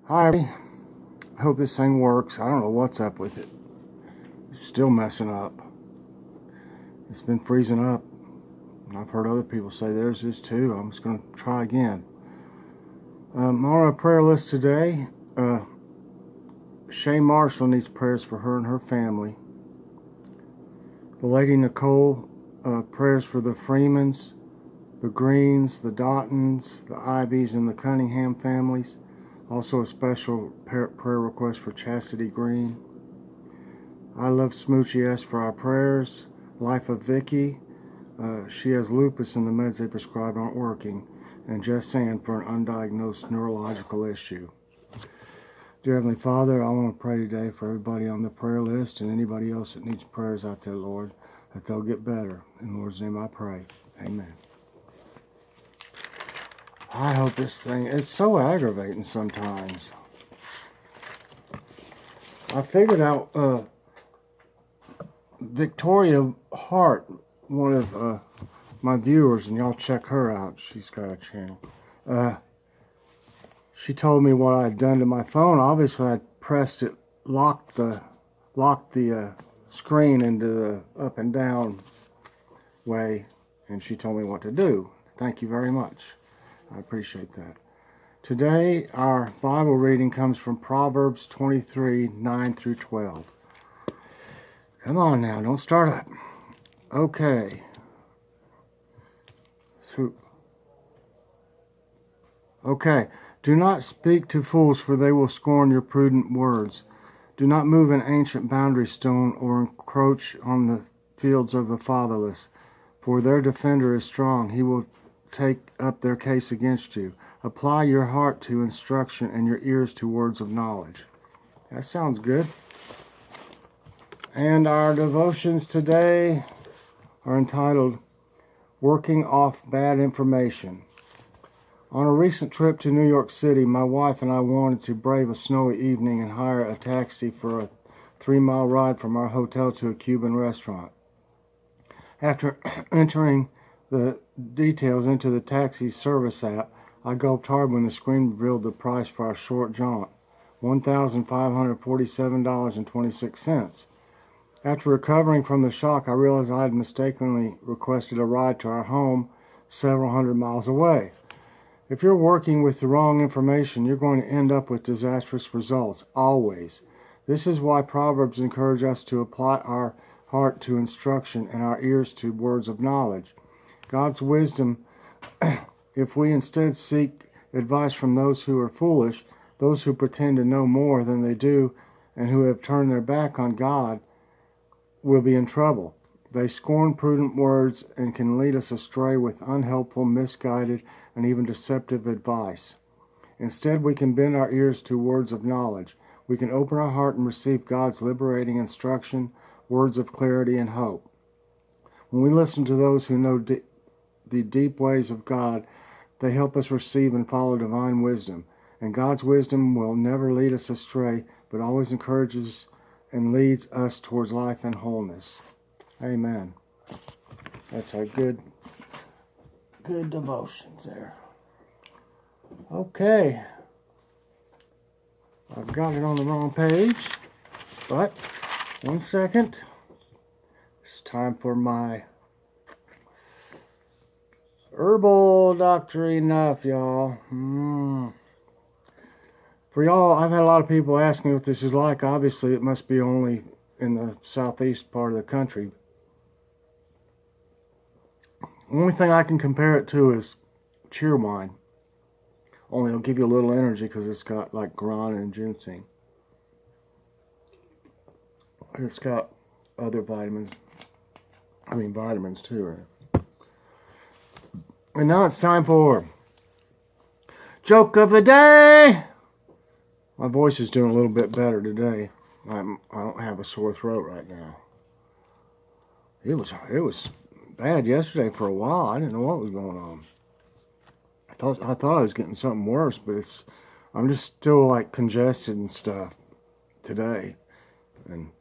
Hi, I hope this thing works. I don't know what's up with it. It's still messing up. It's been freezing up. I've heard other people say theirs is too. I'm just going to try again. On our prayer list today, Shay Marshall needs prayers for her and her family. The Lady Nicole, prayers for the Freemans, the Greens, the Dottons, the Ivies, and the Cunningham families. Also a special prayer request for Chastity Green. I Love Smoochie asks for our prayers. Life of Vicky. She has lupus and the meds they prescribed aren't working. And Jess Sand for an undiagnosed neurological issue. Dear Heavenly Father, I want to pray today for everybody on the prayer list and anybody else that needs prayers out there, Lord, that they'll get better. In the Lord's name I pray. Amen. I hope this thing, it's so aggravating sometimes. I figured out Victoria Hart, one of my viewers, and y'all check her out. She's got a channel. She told me what I'd done to my phone. Obviously, I pressed it, locked the screen into the up and down way, and she told me what to do. Thank you very much. I appreciate that. Today, our Bible reading comes from Proverbs 23, 9 through 12. Come on now, don't start up. Okay. Okay. Do not speak to fools, for they will scorn your prudent words. Do not move an ancient boundary stone or encroach on the fields of the fatherless, for their defender is strong. He will take up their case against you. Apply your heart to instruction and your ears to words of knowledge. That sounds good. And our devotions today are entitled Working Off Bad Information. On a recent trip to New York City, my wife and I wanted to brave a snowy evening and hire a taxi for a 3-mile ride from our hotel to a Cuban restaurant. After entering the details into the taxi service app, I gulped hard when the screen revealed the price for our short jaunt, $1,547.26. After recovering from the shock, I realized I had mistakenly requested a ride to our home several hundred miles away. If you're working with the wrong information, you're going to end up with disastrous results, always. This is why Proverbs encourage us to apply our heart to instruction and our ears to words of knowledge. God's wisdom, if we instead seek advice from those who are foolish, those who pretend to know more than they do, and who have turned their back on God, will be in trouble. They scorn prudent words and can lead us astray with unhelpful, misguided, and even deceptive advice. Instead, we can bend our ears to words of knowledge. We can open our heart and receive God's liberating instruction, words of clarity and hope. When we listen to those who know the deep ways of God, they help us receive and follow divine wisdom. And God's wisdom will never lead us astray, but always encourages and leads us towards life and wholeness. Amen. That's a good devotions there. Okay. I've got it on the wrong page, but 1 second. It's time for my herbal doctor enough, y'all. For y'all, I've had a lot of people ask me what this is like. Obviously, it must be only in the southeast part of the country. The only thing I can compare it to is Cheerwine. Only it'll give you a little energy because it's got like guarana and ginseng. It's got other vitamins. Vitamins too, right? And now it's time for Joke of the Day. My voice is doing a little bit better today. I don't have a sore throat right now. It was bad yesterday for a while. I didn't know what was going on. I thought I was getting something worse, but I'm just still like congested and stuff today. And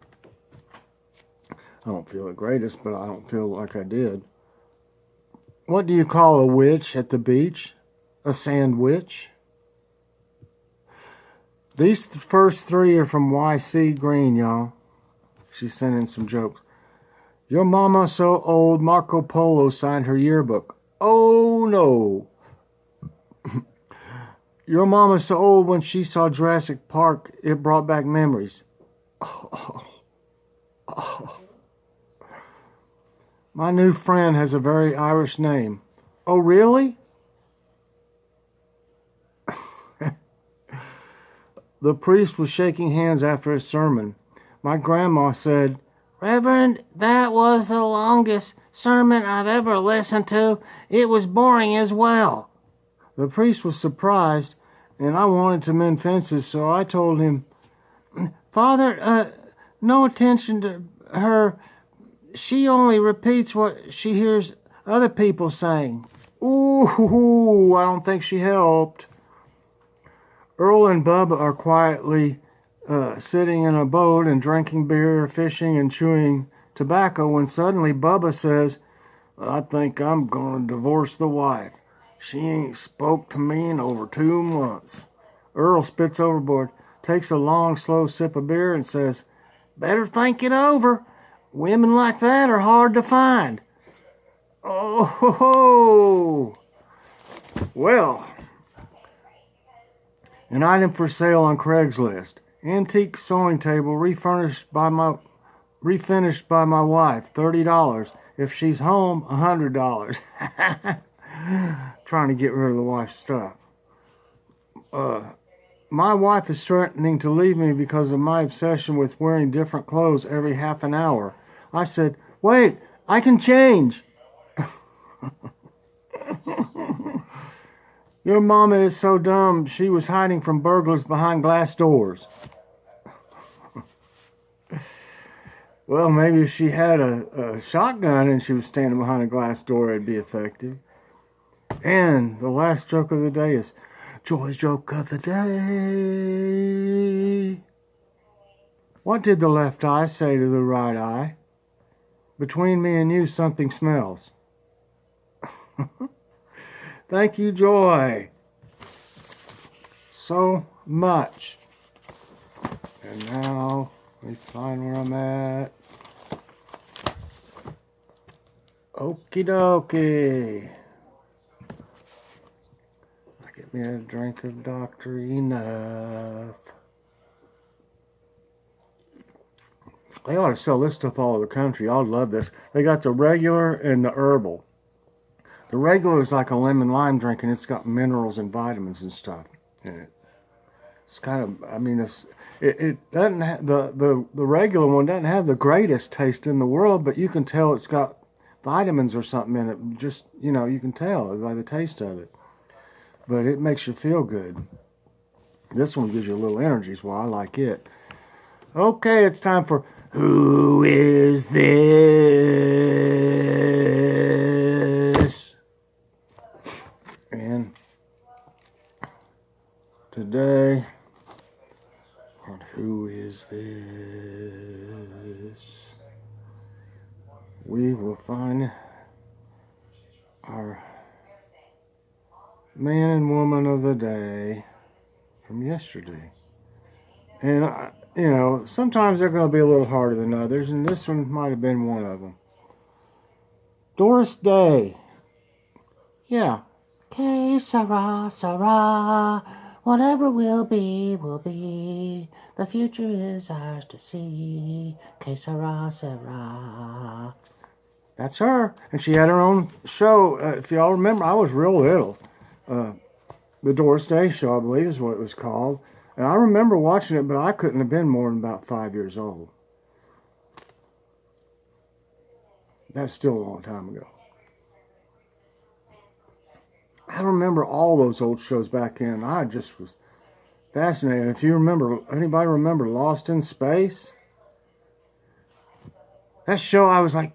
I don't feel the greatest, but I don't feel like I did. What do you call a witch at the beach? A sandwich? These first three are from YC Green, y'all. She sent in some jokes. Your mama so old, Marco Polo signed her yearbook. Oh no. Your mama so old, when she saw Jurassic Park, it brought back memories. Oh. My new friend has a very Irish name. Oh, really? The priest was shaking hands after his sermon. My grandma said, Reverend, that was the longest sermon I've ever listened to. It was boring as well. The priest was surprised, and I wanted to mend fences, so I told him, Father, no attention to her. She only repeats what she hears other people saying. Ooh, I don't think she helped. Earl and Bubba are quietly sitting in a boat and drinking beer, fishing, and chewing tobacco when suddenly Bubba says, I think I'm going to divorce the wife. She ain't spoke to me in over 2 months. Earl spits overboard, takes a long, slow sip of beer, and says, Better think it over. Women like that are hard to find. Oh, ho, ho. Well, an item for sale on Craigslist. Antique sewing table refinished by my wife. $30. If she's home, $100. Trying to get rid of the wife's stuff. My wife is threatening to leave me because of my obsession with wearing different clothes every half an hour. I said, wait, I can change. Your mama is so dumb, she was hiding from burglars behind glass doors. Well, maybe if she had a shotgun and she was standing behind a glass door, it'd be effective. And the last joke of the day is, Joy's joke of the day. What did the left eye say to the right eye? Between me and you, something smells. Thank you, Joy, so much. And now, let me find where I'm at. Okie dokie. Get me a drink of Dr. Enough. They ought to sell this stuff all over the country. I'd love this. They got the regular and the herbal. The regular is like a lemon lime drink, and it's got minerals and vitamins and stuff in it. It's kind of, I mean, it doesn't have, the regular one doesn't have the greatest taste in the world, but you can tell it's got vitamins or something in it. Just, you know, you can tell by the taste of it. But it makes you feel good. This one gives you a little energy, is why I like it. Okay, it's time for Who Is This? And today, on Who Is This? We will find our man and woman of the day from yesterday. And, you know, sometimes they're going to be a little harder than others, and this one might have been one of them. Doris Day. Yeah. Que sera, sera. Whatever will be, will be. The future is ours to see. Que sera, sera. That's her. And she had her own show. If y'all remember, I was real little. The Doris Day Show, I believe, is what it was called. And I remember watching it, but I couldn't have been more than about 5 years old. That's still a long time ago. I remember all those old shows back then. I just was fascinated. If you remember, anybody remember Lost in Space? That show, I was like,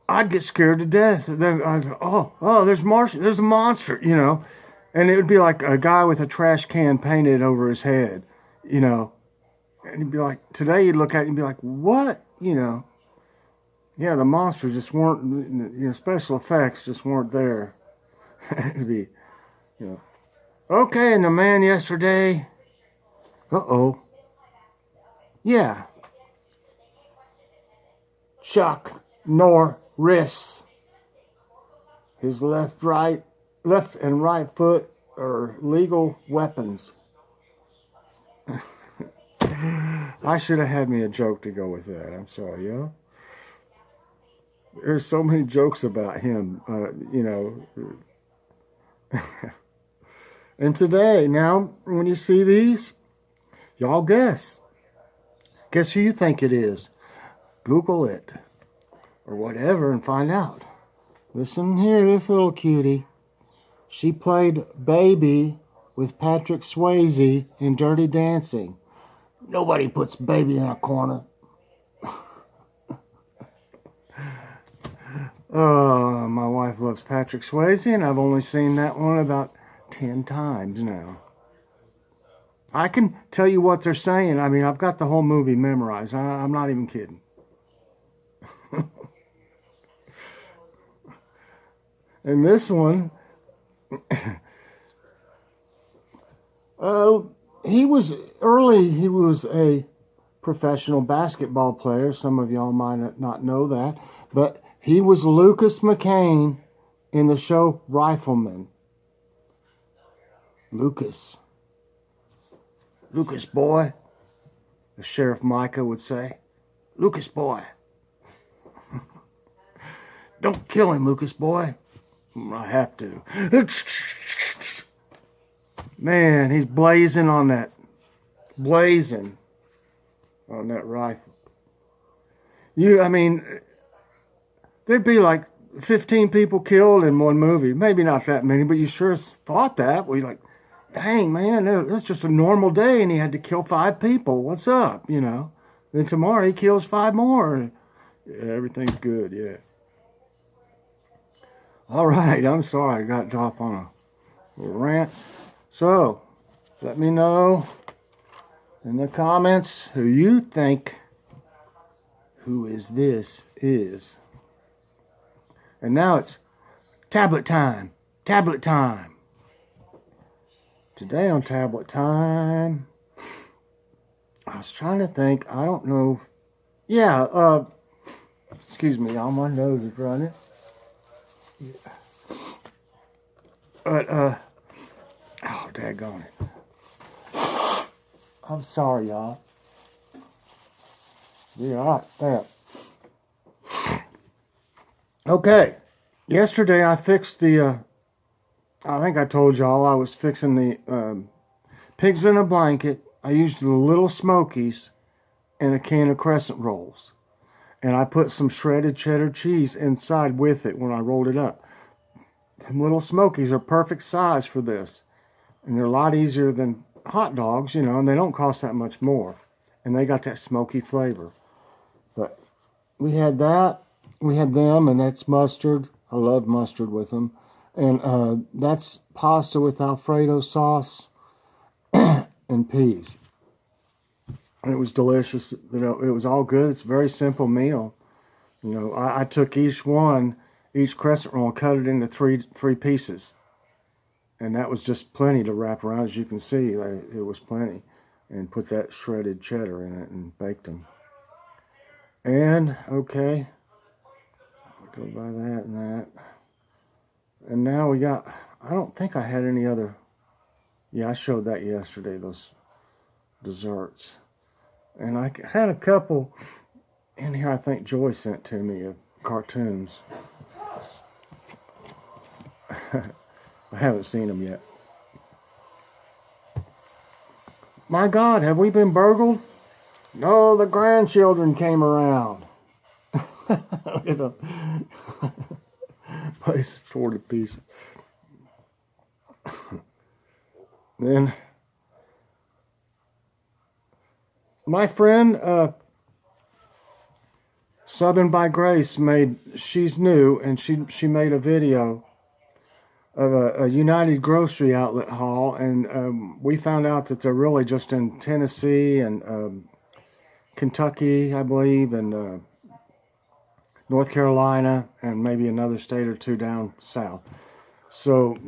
I'd get scared to death. Then I was like, oh, there's a monster, you know. And it would be like a guy with a trash can painted over his head, you know. And he'd be like, today you'd look at it and be like, what? You know. Yeah, the monsters just weren't, you know, special effects just weren't there. It'd be, you know. Okay, and the man yesterday, Uh-oh. Yeah. Chuck Norris. His left and right foot are legal weapons. I should have had me a joke to go with that. I'm sorry, y'all. There's so many jokes about him, And today, now, when you see these, y'all guess. Guess who you think it is. Google it. Or whatever and find out. Listen here, this little cutie. She played Baby with Patrick Swayze in Dirty Dancing. Nobody puts Baby in a corner. My wife loves Patrick Swayze, and I've only seen that one about 10 times now. I can tell you what they're saying. I mean, I've got the whole movie memorized. I'm not even kidding. And this one, he was a professional basketball player. Some of y'all might not know that. But he was Lucas McCain in the show Rifleman. Lucas boy, the Sheriff Micah would say. Lucas boy. Don't kill him, Lucas boy. I have to. Man, he's blazing on that rifle. There'd be like 15 people killed in one movie. Maybe not that many, but you sure thought that. Well, you're like, dang, man, that's just a normal day, and he had to kill 5 people. What's up, Then tomorrow he kills 5 more. Yeah, everything's good, yeah. All right, I'm sorry I got off on a little rant. So, let me know in the comments who you think this is. And now it's tablet time. Tablet time. Today on tablet time, I was trying to think. I don't know. Yeah, excuse me, all my nose is running. Yeah. But, oh, daggone it. I'm sorry, y'all. Yeah, all right, there. Okay, yesterday I fixed I think I told y'all I was fixing the pigs in a blanket. I used the Little Smokies and a can of crescent rolls. And I put some shredded cheddar cheese inside with it when I rolled it up. The Little Smokies are perfect size for this. And they're a lot easier than hot dogs, and they don't cost that much more. And they got that smoky flavor. But we had that. We had them, and that's mustard. I love mustard with them. And that's pasta with Alfredo sauce and peas. And it was delicious. It was all good. It's a very simple meal. I took each crescent roll, and cut it into three pieces. And that was just plenty to wrap around. As you can see, it was plenty. And put that shredded cheddar in it and baked them. And, okay, I'll go by that and that. And now we got, I don't think I had any other, yeah, I showed that yesterday, those desserts. And I had a couple in here I think Joy sent to me of cartoons. I haven't seen them yet. My God, have we been burgled? No, the grandchildren came around. Look at the place is torn to pieces. Then my friend Southern by Grace she's new, and she made a video of a United Grocery Outlet haul, and we found out that they're really just in Tennessee and Kentucky, I believe, and North Carolina, and maybe another state or two down south. So,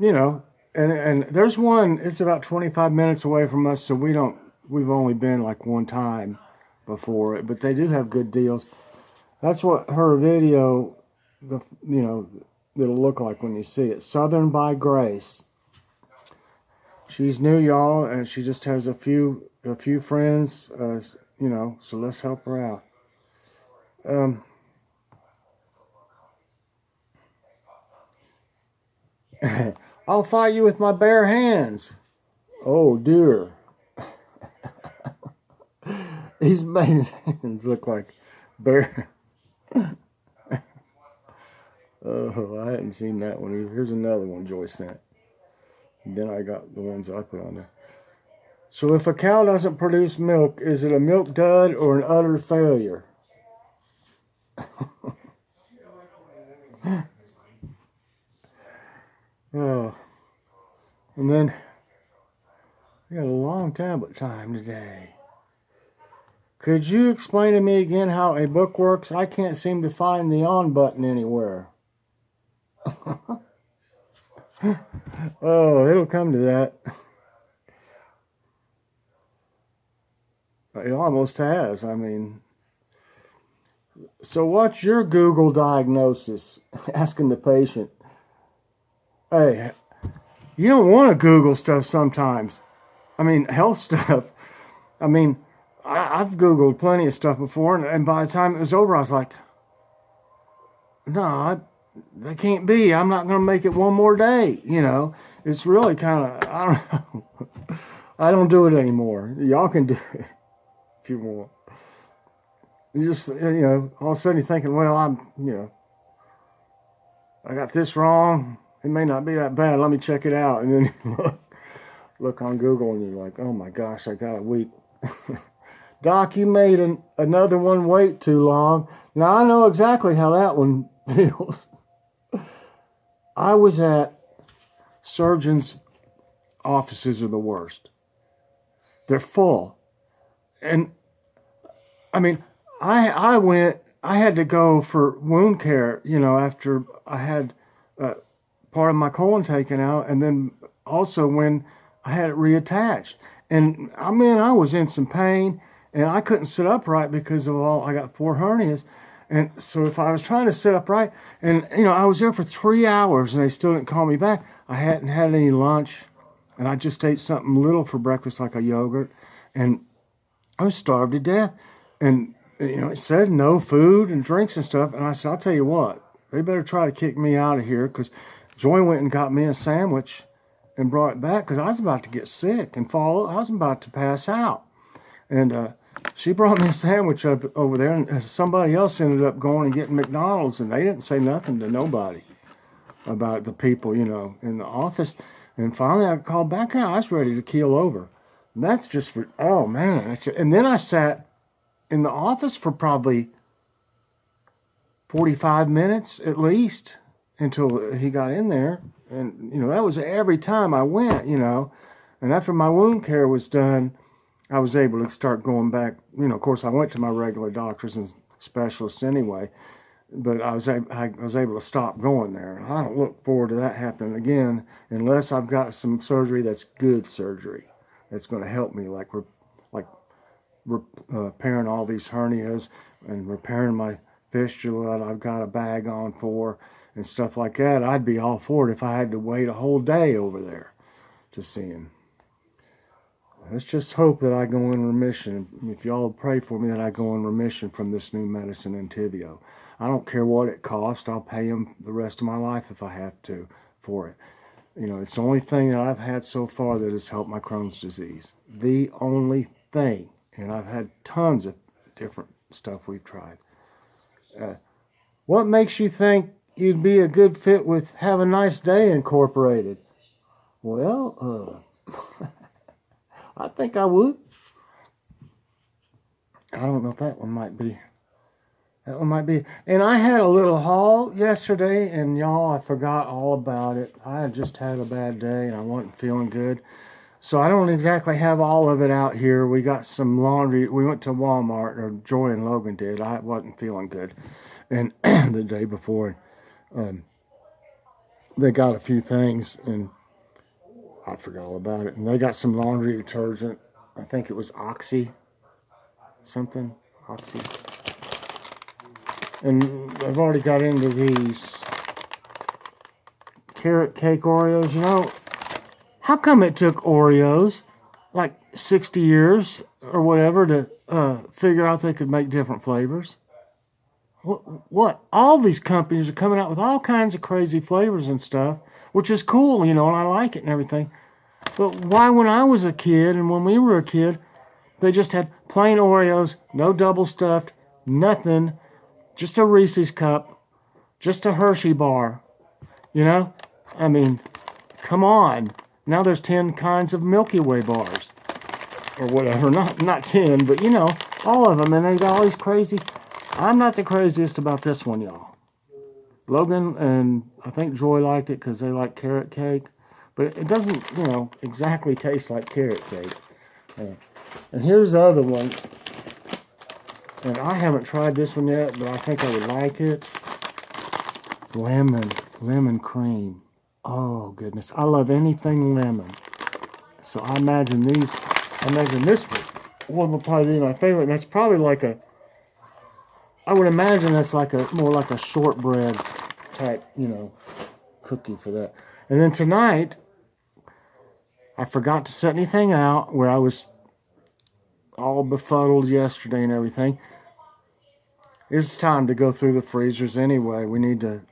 and there's one, it's about 25 minutes away from us, so we don't we've only been like one time before it, but they do have good deals. That's what her video, it'll look like when you see it. Southern by Grace. She's new, y'all, and she just has a few friends, so let's help her out. I'll fight you with my bare hands. Oh, dear. He's made his hands look like bare. Oh, I hadn't seen that one either. Here's another one Joyce sent. And then I got the ones I put on there. So if a cow doesn't produce milk, is it a milk dud or an utter failure? Oh. And then we got a long tablet time today. Could you explain to me again how a book works? I can't seem to find the on button anywhere. Oh, it'll come to that. It almost has. I mean, so what's your Google diagnosis? Asking the patient. Hey, you don't want to Google stuff sometimes. I mean, health stuff. I mean, I've Googled plenty of stuff before, and by the time it was over, I was like, no, that can't be. I'm not going to make it one more day, It's really kind of, I don't know. I don't do it anymore. Y'all can do it if you want. You just, all of a sudden you're thinking, well, I got this wrong. It may not be that bad. Let me check it out. And then you look on Google and you're like, oh my gosh, I got a week. Doc, you made another one wait too long. Now I know exactly how that one feels. I was at surgeons' offices are the worst. They're full. And I mean, I had to go for wound care, after I had part of my colon taken out, and then also when I had it reattached. And I mean, I was in some pain, and I couldn't sit upright because of I got 4 hernias. And so if I was trying to sit upright, and I was there for 3 hours and they still didn't call me back. I hadn't had any lunch, and I just ate something little for breakfast, like a yogurt, and I was starved to death. And it said no food and drinks and stuff. And I said, I'll tell you what, they better try to kick me out of here, because Joy went and got me a sandwich and brought it back, because I was about to get sick and fall. I was about to pass out. And she brought me a sandwich up over there, and somebody else ended up going and getting McDonald's, and they didn't say nothing to nobody about the people, in the office. And finally I called back out. I was ready to keel over. And that's just, oh man. And then I sat in the office for probably 45 minutes at least until he got in there. And, that was every time I went, And after my wound care was done, I was able to start going back. Of course, I went to my regular doctors and specialists anyway, but I was able to stop going there. I don't look forward to that happening again unless I've got some surgery that's good surgery that's going to help me, like repairing all these hernias and repairing my fistula that I've got a bag on for and stuff like that. I'd be all for it if I had to wait a whole day over there to see him. Let's just hope that I go in remission. If y'all pray for me that I go in remission from this new medicine, Entyvio. I don't care what it costs. I'll pay him the rest of my life if I have to for it. It's the only thing that I've had so far that has helped my Crohn's disease. The only thing. And I've had tons of different stuff we've tried. What makes you think you'd be a good fit with Have a Nice Day Incorporated? Well, I think I would. I don't know if that one might be. That one might be. And I had a little haul yesterday, and y'all, I forgot all about it. I had just had a bad day, and I wasn't feeling good. So I don't exactly have all of it out here. We got some laundry. We went to Walmart, or Joy and Logan did. I wasn't feeling good. And the day before, they got a few things, and I forgot all about it. And they got some laundry detergent I think it was Oxy something. Oxy. And I've already got into these carrot cake Oreos. You know, how come it took Oreos like 60 years or whatever to figure out they could make different flavors? What? All these companies are coming out with all kinds of crazy flavors and stuff, which is cool, you know, and I like it and everything. But why, when I was a kid and when we were a kid, they just had plain Oreos, no double stuffed, nothing, just a Reese's cup, just a Hershey bar, you know? I mean, come on. Now there's 10 kinds of Milky Way bars or whatever. Not 10, but you know, all of them. And they got all these crazy. I'm not the craziest about this one, y'all. Logan and I think Joy liked it because they like carrot cake. But it doesn't, you know, exactly taste like carrot cake. And here's the other one. And I haven't tried this one yet, but I think I would like it. Lemon cream. Oh, goodness. I love anything lemon. So I imagine this one will probably be my favorite. And that's probably like I would imagine that's like more like a shortbread type, you know, cookie for that. And then tonight, I forgot to set anything out where I was all befuddled yesterday and everything. It's time to go through the freezers anyway. We need to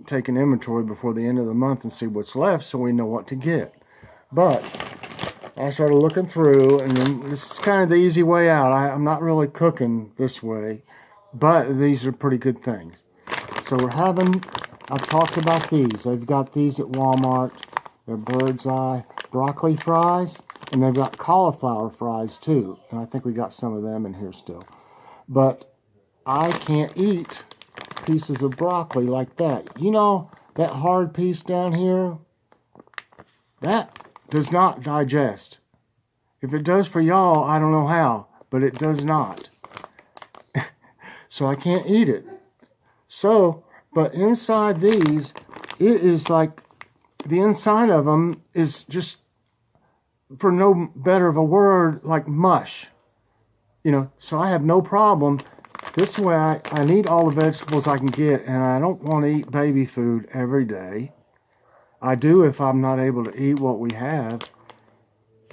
take an inventory before the end of the month and see what's left so we know what to get. But I started looking through, and then this is kind of the easy way out. I'm not really cooking this way, but these are pretty good things. So I've talked about these. They've got these at Walmart. They're Bird's Eye broccoli fries, and they've got cauliflower fries too. And I think we got some of them in here still. But I can't eat pieces of broccoli like that. You know, that hard piece down here, that does not digest. If it does for y'all, I don't know how, but it does not. So I can't eat it. So, but inside these, it is like, the inside of them is just, for no better of a word, like mush. You know, so I have no problem. This way I need all the vegetables I can get, and I don't want to eat baby food every day. I do if I'm not able to eat what we have,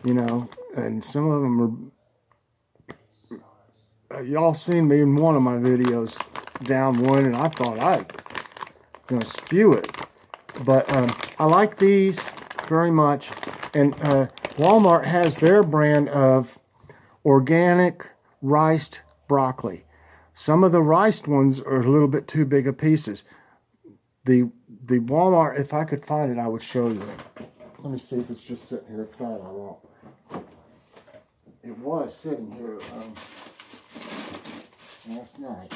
you know, and some of them are, y'all seen me in one of my videos down one, and I thought I'd spew it. But I like these very much, and Walmart has their brand of organic riced broccoli. Some of the riced ones are a little bit too big of pieces. The Walmart, if I could find it, I would show you. Let me see if it's just sitting here. If not, I won't. It was sitting here last night.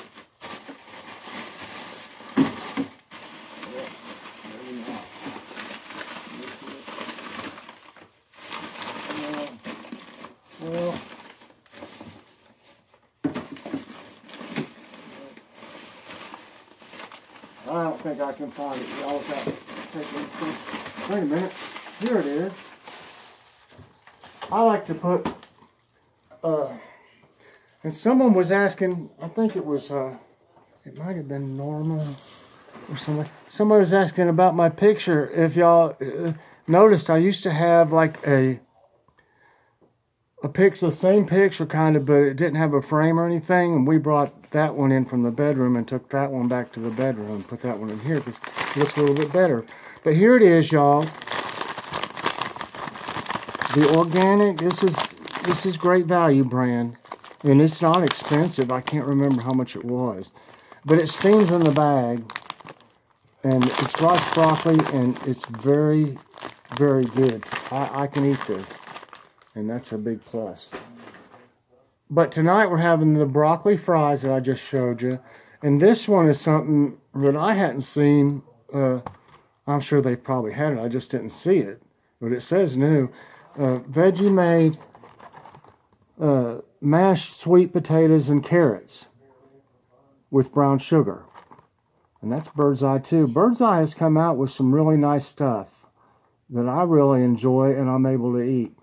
Well, I don't think I can find it, y'all, without taking this. Wait a minute. Here it is. I like to put, and someone was asking, I think it was, it might have been Norma or somebody. Somebody was asking about my picture. If y'all noticed, I used to have like a picture, the same picture kind of, but it didn't have a frame or anything, and we brought that one in from the bedroom and took that one back to the bedroom and put that one in here because it looks a little bit better. But here it is, y'all. The organic, this is Great Value brand, and it's not expensive. I can't remember how much it was, but it steams in the bag, and it's rice broccoli, and it's very, very good. I can eat this. And that's a big plus. But tonight we're having the broccoli fries that I just showed you. And this one is something that I hadn't seen. I'm sure they probably had it. I just didn't see it. But it says new. Veggie made mashed sweet potatoes and carrots with brown sugar. And that's Bird's Eye too. Bird's Eye has come out with some really nice stuff that I really enjoy and I'm able to eat.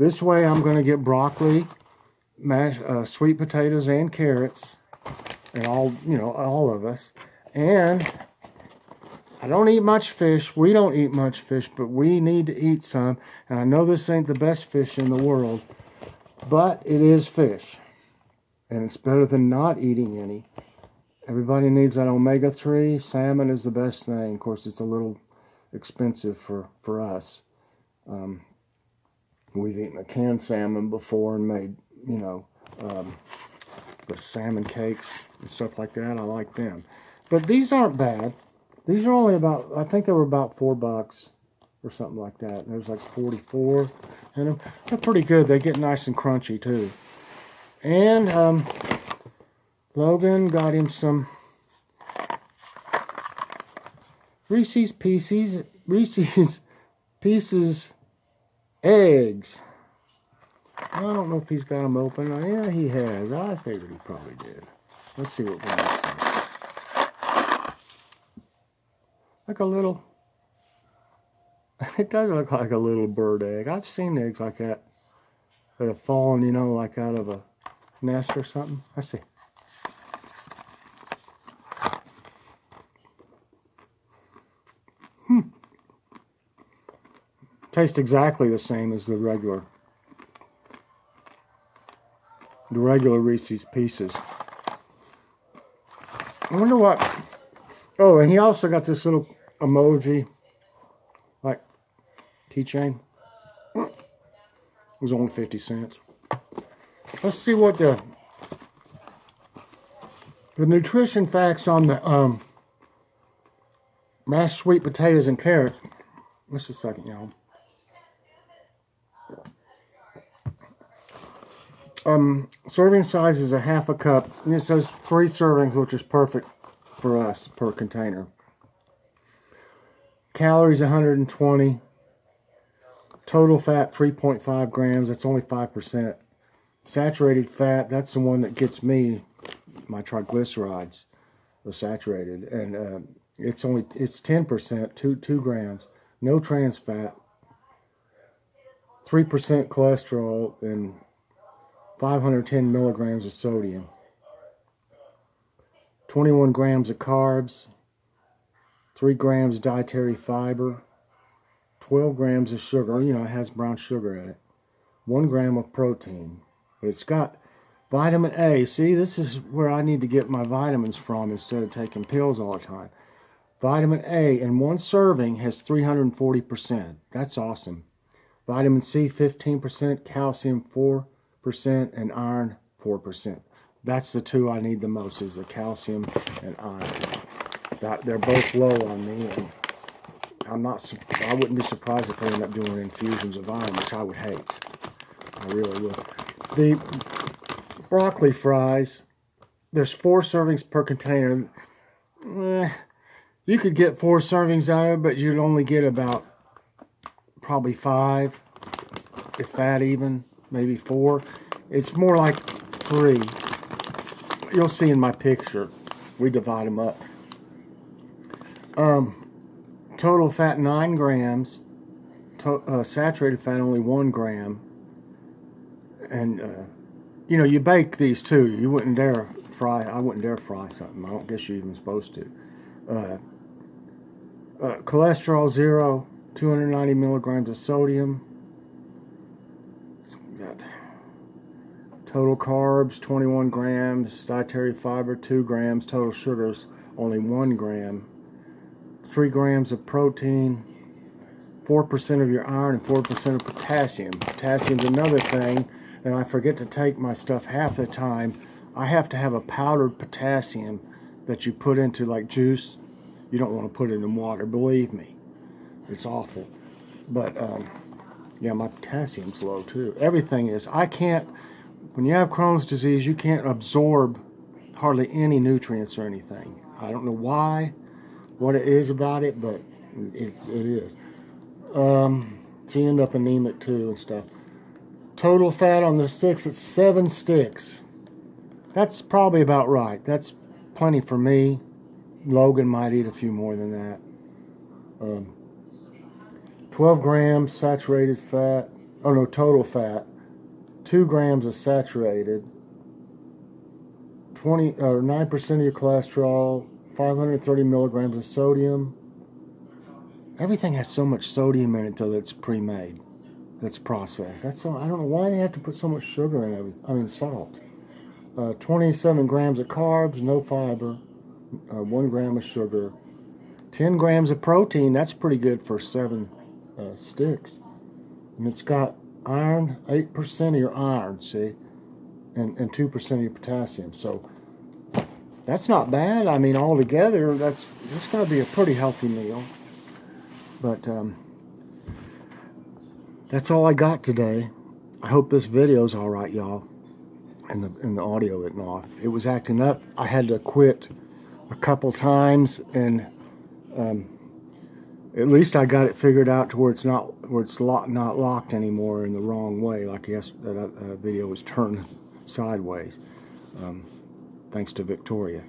This way I'm going to get broccoli, mashed sweet potatoes and carrots, and all of us. And I don't eat much fish. We don't eat much fish, but we need to eat some. And I know this ain't the best fish in the world, but it is fish. And it's better than not eating any. Everybody needs that omega-3. Salmon is the best thing. Of course, it's a little expensive for us. We've eaten a canned salmon before and made, the salmon cakes and stuff like that. I like them. But these aren't bad. These are only about, I think they were about $4 or something like that. And there's like 44 in them. They're pretty good. They get nice and crunchy too. And Logan got him some Reese's Pieces eggs. I don't know if he's got them open. Yeah, he has. I figured he probably did. Let's see what we have. Like a little... It does look like a little bird egg. I've seen eggs like that have fallen, like out of a nest or something. Let's see. Tastes exactly the same as the regular Reese's Pieces. I wonder what... Oh, and he also got this little emoji, like keychain. It was only 50 cents. Let's see what the nutrition facts on the mashed sweet potatoes and carrots. Just a second, y'all. Serving size is a half a cup. And it says 3 servings, which is perfect for us per container. Calories 120. Total fat 3.5 grams. That's only 5%. Saturated fat, that's the one that gets me. My triglycerides are saturated, and it's 10%, 2 grams. No trans fat. 3% cholesterol and 510 milligrams of sodium. 21 grams of carbs, 3 grams dietary fiber, 12 grams of sugar. It has brown sugar in it. 1 gram of protein. But it's got vitamin A. See, this is where I need to get my vitamins from instead of taking pills all the time. Vitamin A in 1 serving has 340%. That's awesome. Vitamin C 15%, calcium 4%, and iron 4%. That's the 2 I need the most, is the calcium and iron. They're both low on me, and I wouldn't be surprised if I end up doing infusions of iron, which I would hate. I really would. The broccoli fries, there's 4 servings per container. You could get 4 servings out of it, but you'd only get about probably 5, if that even, maybe 4. It's more like 3. You'll see in my picture. We divide them up. Total fat 9 grams. Saturated fat only 1 gram. And you bake these too. You wouldn't dare fry. I wouldn't dare fry something. I don't guess you're even supposed to. Cholesterol 0. 290 milligrams of sodium. Got total carbs 21 grams, dietary fiber 2 grams, total sugars only 1 gram, 3 grams of protein, 4% of your iron, and 4% of potassium. Potassium's another thing, and I forget to take my stuff half the time. I have to have a powdered potassium that you put into like juice. You don't want to put it in water, believe me. It's awful. But, yeah, my potassium's low, too. Everything is. When you have Crohn's disease, you can't absorb hardly any nutrients or anything. I don't know what it is about it, but it is. So you end up anemic, too, and stuff. Total fat on the sticks, it's 7 sticks. That's probably about right. That's plenty for me. Logan might eat a few more than that. 12 grams saturated fat, oh no, total fat, 2 grams of saturated, 9% of your cholesterol, 530 milligrams of sodium. Everything has so much sodium in it though that's pre-made, that's processed. That's so, I don't know why they have to put so much sugar in everything. I mean salt. 27 grams of carbs, no fiber, 1 gram of sugar, 10 grams of protein. That's pretty good for 7 sticks. And it's got iron, 8% of your iron, see, and 2% of your potassium. So that's not bad. I mean, altogether, that's going to be a pretty healthy meal. But that's all I got today. I hope this video's all right, y'all. And the audio isn't off. It was acting up. I had to quit a couple times, and at least I got it figured out to where it's not locked anymore in the wrong way. Like that video was turned sideways. Thanks to Victoria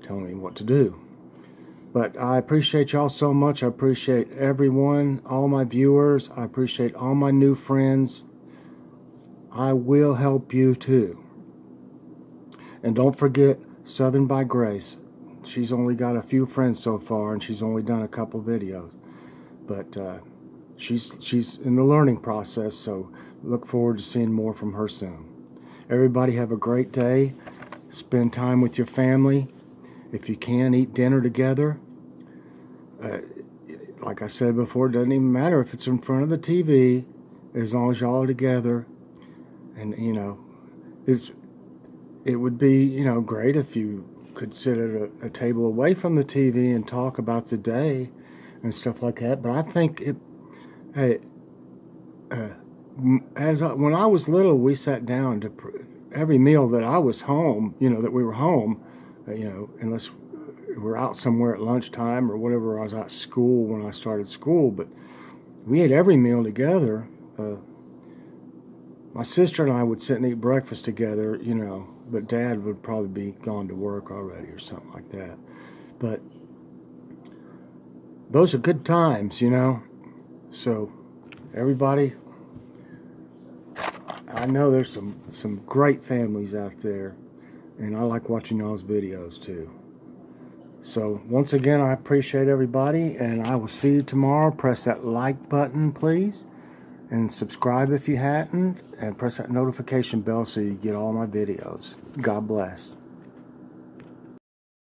telling me what to do. But I appreciate y'all so much. I appreciate everyone, all my viewers. I appreciate all my new friends. I will help you too. And don't forget Southern by Grace. She's only got a few friends so far, and she's only done a couple videos. But she's in the learning process, so look forward to seeing more from her soon. Everybody have a great day. Spend time with your family. If you can, eat dinner together. Like I said before, it doesn't even matter if it's in front of the TV, as long as y'all are together. And, you know, it would be, you know, great if you could sit at a table away from the TV and talk about the day and stuff like that. But I think when I was little, we sat down to every meal that I was home, you know, that we were home, you know, unless we're out somewhere at lunchtime or whatever. I was at school when I started school, but we ate every meal together. My sister and I would sit and eat breakfast together, you know, but Dad would probably be gone to work already or something like that. But those are good times, you know. So everybody, I know there's some great families out there, and I like watching y'all's videos too. So once again, I appreciate everybody, and I will see you tomorrow. Press that like button, please, and subscribe if you hadn't, and press that notification bell so you get all my videos. God bless.